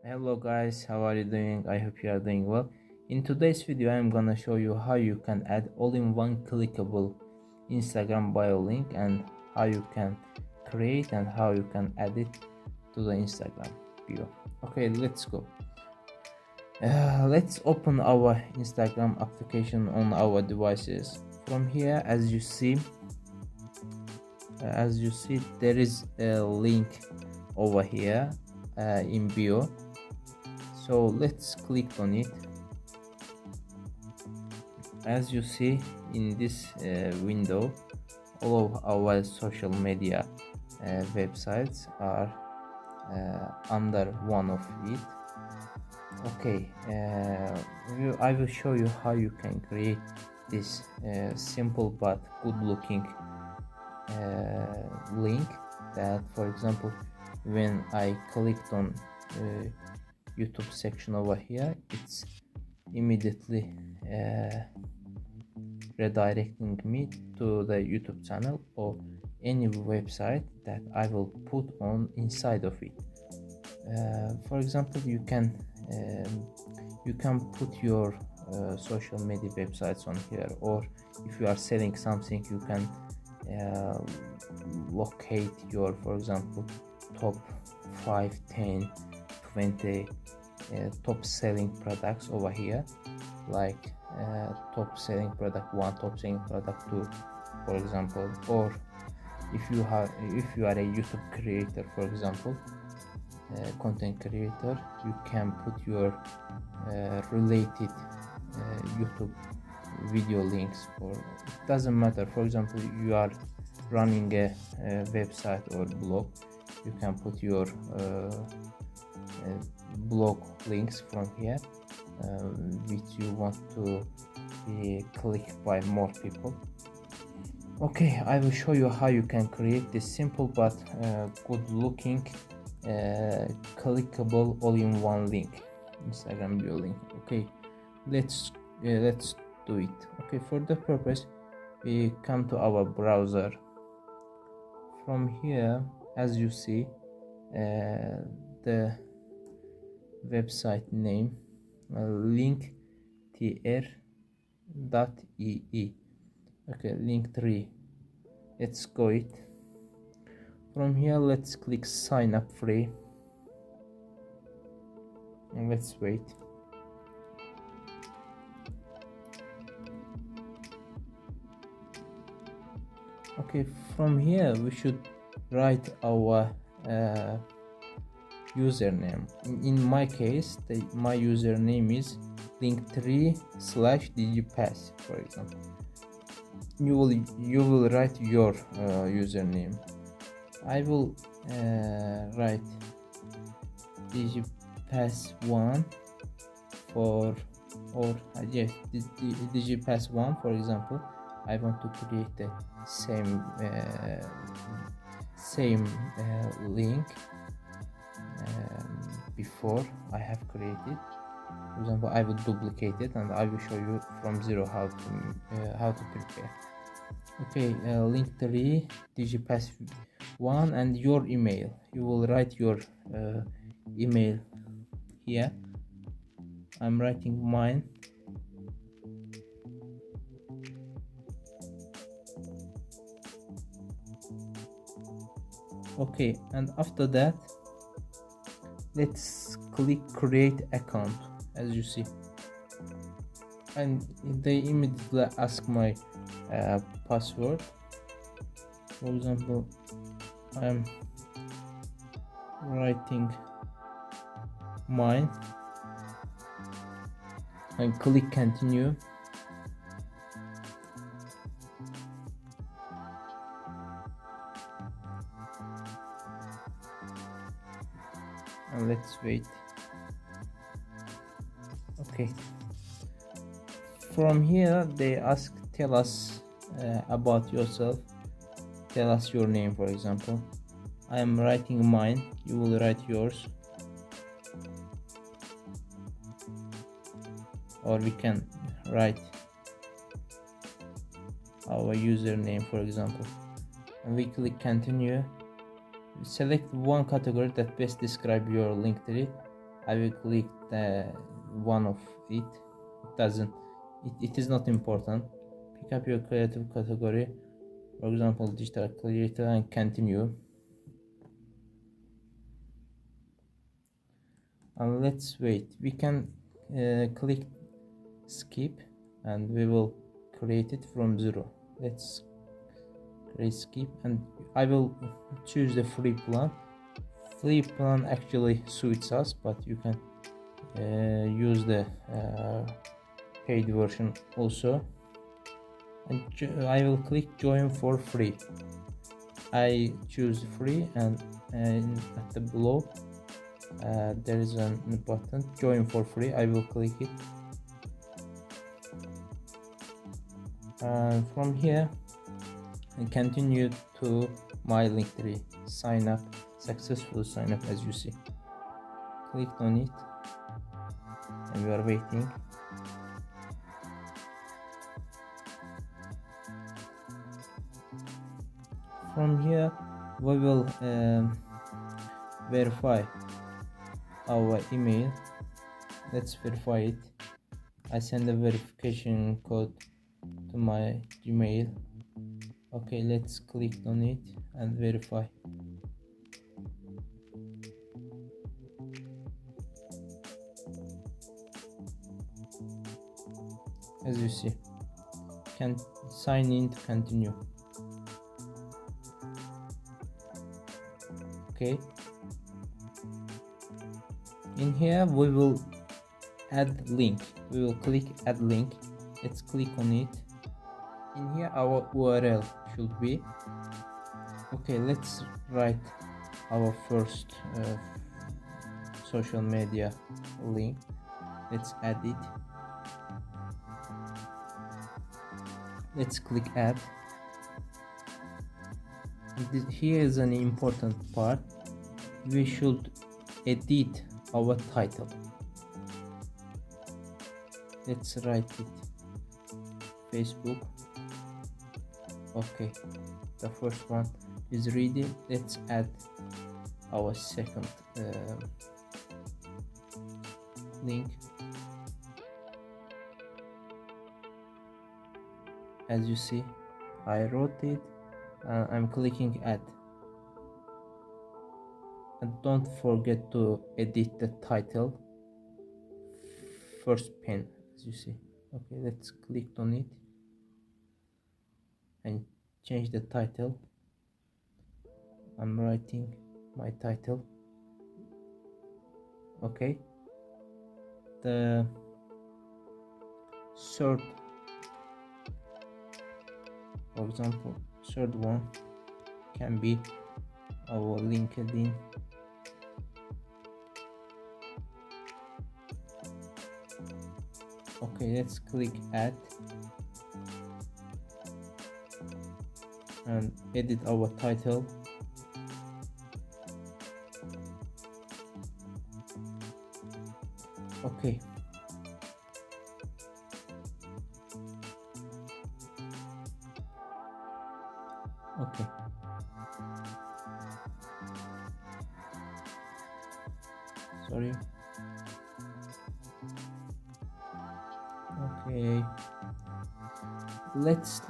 Hello guys, how are you doing? I hope you are doing well. In today's video I'm gonna show you how you can add all-in-one clickable Instagram bio link and how you can create and how you can add it to the Instagram bio. Okay, let's go. Let's open our Instagram application on our devices. From here, as you see there is a link over here in bio. So let's click on it. As you see in this window, all of our social media websites are under one of it. Okay, I will show you how you can create this simple but good looking link that, for example, when I clicked on YouTube section over here, it's immediately redirecting me to the YouTube channel or any website that I will put on inside of it. For example, you can put your social media websites on here, or if you are selling something, you can locate your, for example, top 5, 10, 20 top selling products over here, like top selling product 1, top selling product 2, for example. Or if you are a YouTube creator, for example, content creator, you can put your related YouTube video links, or it doesn't matter. For example, you are running a website or blog, you can put your blog links from here, which you want to be clicked by more people. Okay, I will show you how you can create this simple but good looking clickable all-in-one link, Instagram bio link. Okay, let's do it. Okay, for the purpose, we come to our browser. From here, as you see, the website name linktr.ee. Okay, link3. Let's go it. From here, let's click sign up free and let's wait. Okay, from here we should write our username. In my case, my username is link3/DigiPath, for example. You will write your username. I will write DigiPath1 for, or yes, DigiPath1, for example. I want to create the same link before I have created. For example, I will duplicate it and I will show you from zero how to prepare. Okay, link3 DigiPath1 and your email. You will write your email here. I'm writing mine. Okay, and after that, let's click create account. As you see, and they immediately ask my password. For example, I'm writing mine and click continue. And let's wait. Okay, from here they ask, tell us about yourself, tell us your name. For example, I am writing mine, you will write yours, or we can write our username, for example, and we click continue. Select one category that best describe your link tree. I will click the one of it. It is not important. Pick up your creative category, for example digital creator, and continue. And let's wait. We can click skip and we will create it from zero. Let's create skip and I will choose the free plan. Free plan actually suits us, but you can use the paid version also. And I will click join for free. I choose free, and at the below there is a button join for free. I will click it, and from here I continue to my Linktree. Sign up, successful sign up. As you see, clicked on it and we are waiting. From here we will verify our email. Let's verify it. I send a verification code to my Gmail. Okay, let's click on it and verify. As you see, can sign in to continue. Okay, in here we will add link. We will click add link. Let's click on it. In here our URL should be okay. Let's write our first social media link. Let's add it. Let's click add. Here is an important part. We should edit our title. Let's write it Facebook. Okay, the first one is ready. Let's add our second link. As you see, I wrote it. I'm clicking add, and don't forget to edit the title first pen. As you see, okay, let's click on it and change the title. I'm writing my title. Okay, the third, for example, third one can be our LinkedIn. Okay, let's click add and edit our title. Okay, okay, sorry. Okay, let's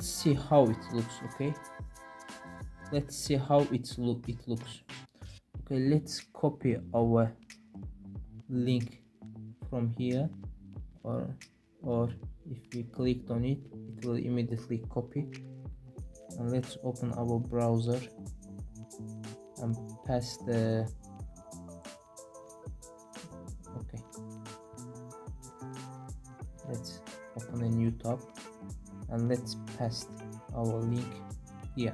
see how it looks. Okay, let's see how it looks. Okay, let's copy our link from here, or if we clicked on it, it will immediately copy. And let's open our browser and paste the okay, let's open a new tab and let's paste our link here.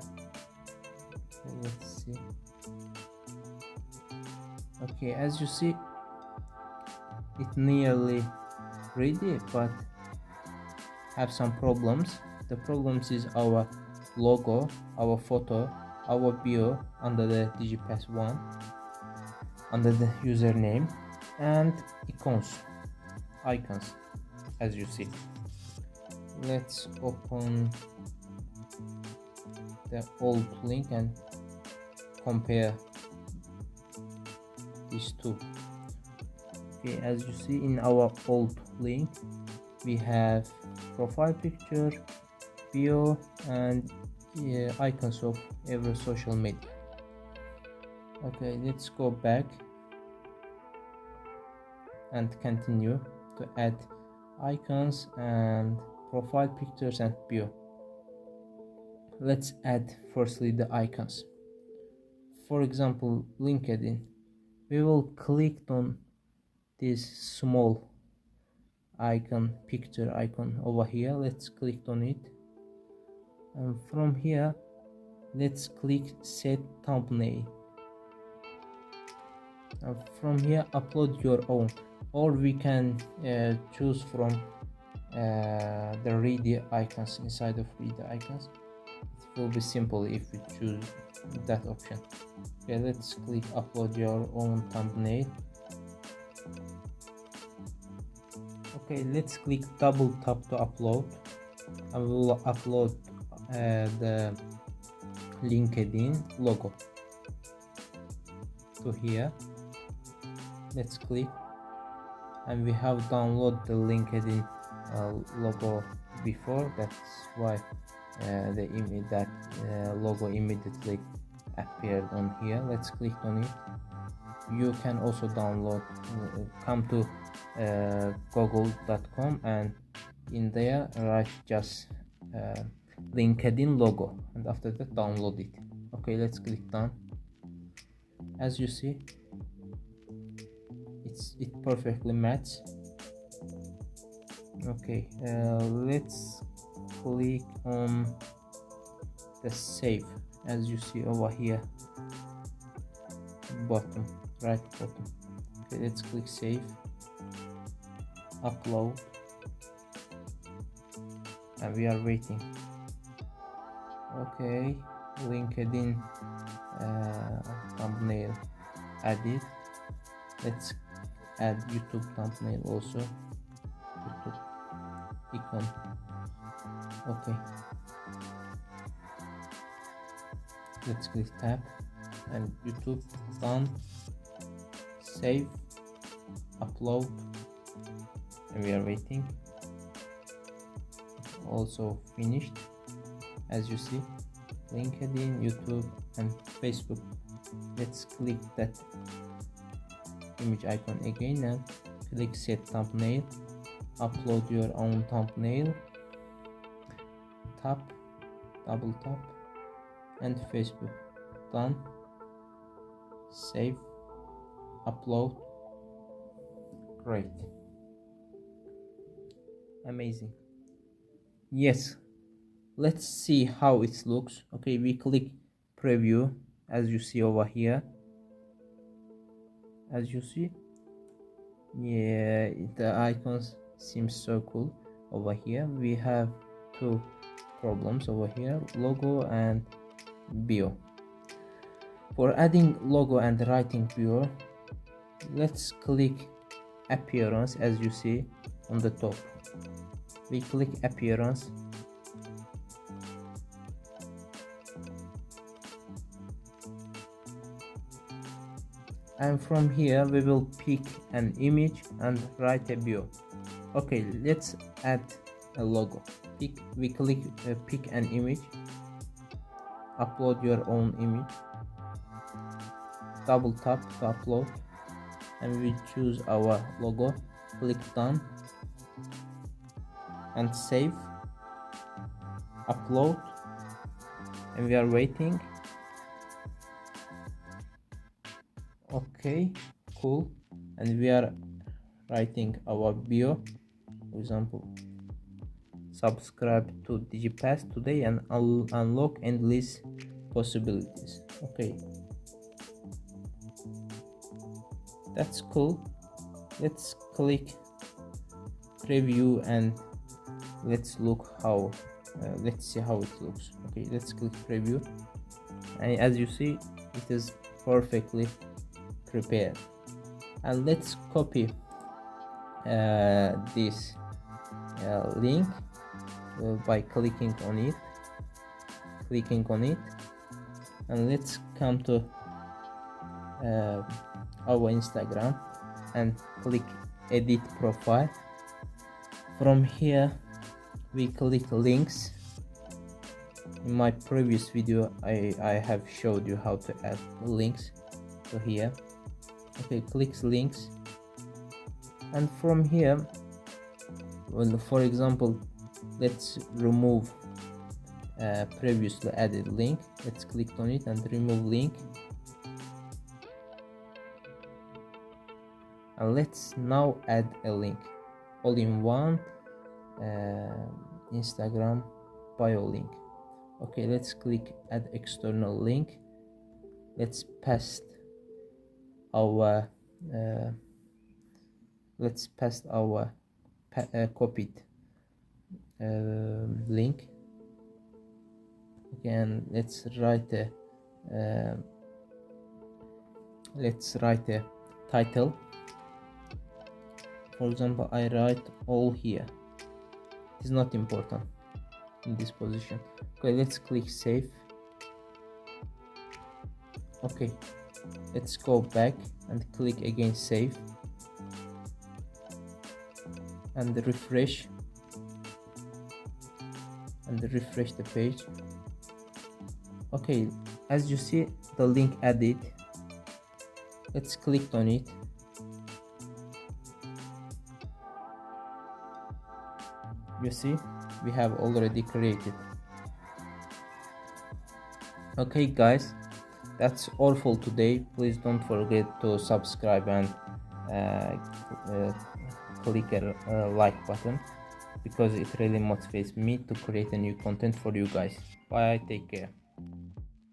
Okay, let's see. Okay, as you see, it nearly ready, but have some problems. The problems is our logo, our photo, our bio under the DigiPath 1, under the username, and icons, as you see. Let's open the old link and compare these two. Okay, as you see in our old link, we have profile picture, bio, and icons of every social media. Okay, let's go back and continue to add icons and profile pictures and bio. Let's add firstly the icons. For example, LinkedIn. We will click on this small icon, picture icon over here. Let's click on it, and from here let's click set thumbnail, and from here upload your own, or we can choose from the ready icons. Inside of ready icons, it will be simple if we choose that option. Okay, let's click upload your own thumbnail. Okay, let's click double tap to upload, and we will upload the LinkedIn logo to here. Let's click, and we have downloaded the LinkedIn logo before. That's why the image, that logo immediately appeared on here. Let's click on it. You can also download, come to google.com, and in there write just LinkedIn logo, and after that download it. Okay, let's click done. As you see, it perfectly matches. Okay, let's click on the save. As you see over here, bottom, right bottom. Okay, let's click save, upload, and we are waiting. Okay, LinkedIn thumbnail added. Let's add YouTube thumbnail also, YouTube icon. Okay, let's click tab, and YouTube done, save, upload, and we are waiting. Also finished. As you see, LinkedIn, YouTube, and Facebook. Let's click that image icon again and click set thumbnail, upload your own thumbnail, tap, double tap, and Facebook. Done, save, upload. Great, amazing. Yes, let's see how it looks. Okay, we click preview. As you see over here, as you see, yeah, the icons seem so cool. Over here we have two problems over here, logo and bio. For adding logo and writing bio, let's click appearance. As you see on the top, we click appearance, and from here we will pick an image and write a bio. Okay, let's add a logo. We click pick an image, upload your own image, double tap to upload, and we choose our logo, click done, and save, upload, and we are waiting. Okay, cool, and we are writing our bio. For example, subscribe to DigiPath today and unlock endless possibilities. Okay, that's cool. Let's click preview and let's look how let's see how it looks. Okay, let's click preview, and as you see, it is perfectly prepared. And let's copy this link by clicking on it, and let's come to our Instagram, and click edit profile. From here we click links. In my previous video I have showed you how to add links to here. Okay, click links, and from here, well, for example, let's remove previously added link. Let's click on it and remove link, and let's now add a link, all in one Instagram bio link. Okay, let's click add external link. Let's paste our copied link. Again, let's write a title. For example, I write all here. It is not important in this position. Okay, let's click save. Okay, let's go back and click again save and refresh the page. Okay, as you see, the link added. Let's click on it. You see, we have already created. Okay guys, that's all for today. Please don't forget to subscribe and click a like button, because it really motivates me to create a new content for you guys. Bye, take care.